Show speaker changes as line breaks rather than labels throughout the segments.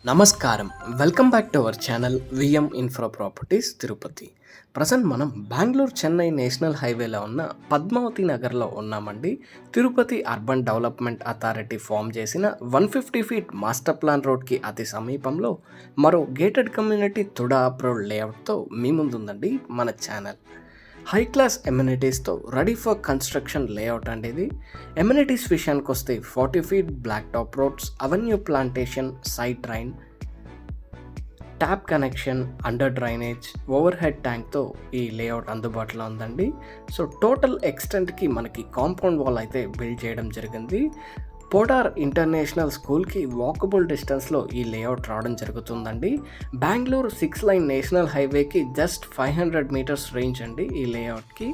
నమస్కారం. Welcome back to our channel VM Infra Properties Tirupati. Present మనం Bengaluru Chennai national హైవేలో ఉన్న పద్మావతి నగర్లో ఉన్నామండి. Tirupati urban development authority form చేసిన 150 ఫీట్ మాస్టర్ ప్లాన్ రోడ్కి అతి సమీపంలో మరో గేటెడ్ కమ్యూనిటీ తుడా అప్రూవ్డ్ లేఅవుట్తో మీ ముందుందండి మన ఛానల్. హై క్లాస్ ఎమ్యూనిటీస్తో రెడీ ఫర్ కన్స్ట్రక్షన్ లేఅవుట్ అండి ఇది. ఎమ్యూనిటీస్ విషయానికి వస్తే 40 feet black top roads, avenue plantation, side drain, tap connection, under drainage, over head ట్యాంక్తో ఈ లేఅవుట్ అందుబాటులో ఉందండి. సో టోటల్ ఎక్స్టెంట్కి మనకి కాంపౌండ్ వాల్ అయితే బిల్డ్ చేయడం జరిగింది. పోడార్ ఇంటర్నేషనల్ స్కూల్కి వాకబుల్ డిస్టెన్స్లో ఈ లేఅవుట్ రావడం జరుగుతుందండి. బెంగళూరు 6 లైన్ నేషనల్ హైవేకి జస్ట్ 500 మీటర్స్ రేంజ్ అండి ఈ లేఅవుట్కి.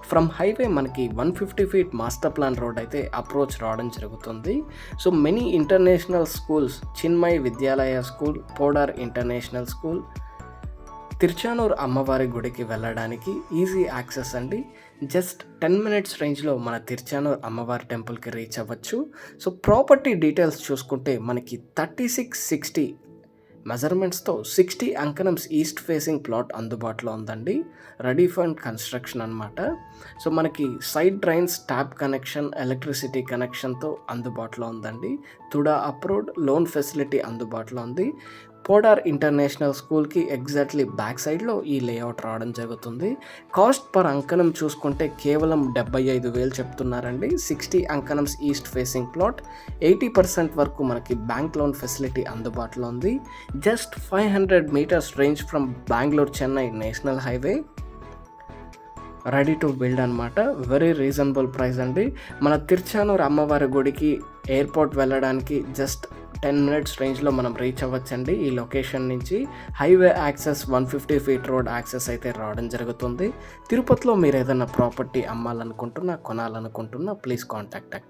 ఫ్రమ్ హైవే మనకి 150 ఫీట్ మాస్టర్ ప్లాన్ రోడ్ అయితే అప్రోచ్ రావడం జరుగుతుంది. So many international schools, Chinmaya Vidyalaya school, Podar international school, Tiruchanur అమ్మవారి గుడికి వెళ్ళడానికి ఈజీ యాక్సెస్ అండి. జస్ట్ 10 మినిట్స్ రేంజ్లో మన తిరుచానూరు అమ్మవారి టెంపుల్కి రీచ్ అవ్వచ్చు. సో ప్రాపర్టీ డీటెయిల్స్ చూసుకుంటే మనకి 3660 మెజర్మెంట్స్తో 60 అంకణమ్స్ ఈస్ట్ ఫేసింగ్ ప్లాట్ అందుబాటులో ఉందండి. రెడీ ఫర్ కన్స్ట్రక్షన్ అనమాట. సో మనకి side drains, tap connection, electricity కనెక్షన్తో అందుబాటులో ఉందండి. తుడా అప్రూవ్డ్, లోన్ ఫెసిలిటీ అందుబాటులో ఉంది. పోడార్ ఇంటర్నేషనల్ స్కూల్కి ఎగ్జాక్ట్లీ బ్యాక్ సైడ్లో ఈ లేఅవుట్ రావడం జరుగుతుంది. కాస్ట్ పర్ అంకణం చూసుకుంటే కేవలం 75,000 చెప్తున్నారండి. 60 అంకణమ్స్ ఈస్ట్ ఫేసింగ్ ప్లాట్, 80% వరకు మనకి బ్యాంక్ లోన్ ఫెసిలిటీ అందుబాటులో ఉంది. Just 500 metres range from Bengaluru Chennai national highway. Ready to build అనమాట. వెరీ రీజనబుల్ ప్రైస్ అండి. మన తిరుచానూరు అమ్మవారి గుడికి ఎయిర్పోర్ట్ వెళ్ళడానికి జస్ట్ 10 మినిట్స్ రేంజ్లో మనం రీచ్ అవ్వచ్చండి ఈ లొకేషన్ నుంచి. Highway access, 150 feet road access అయితే రావడం జరుగుతుంది. తిరుపతిలో మీరు ఏదైనా ప్రాపర్టీ అమ్మాలనుకుంటున్నా, కొనాలనుకుంటున్నా ప్లీజ్ కాంటాక్ట్.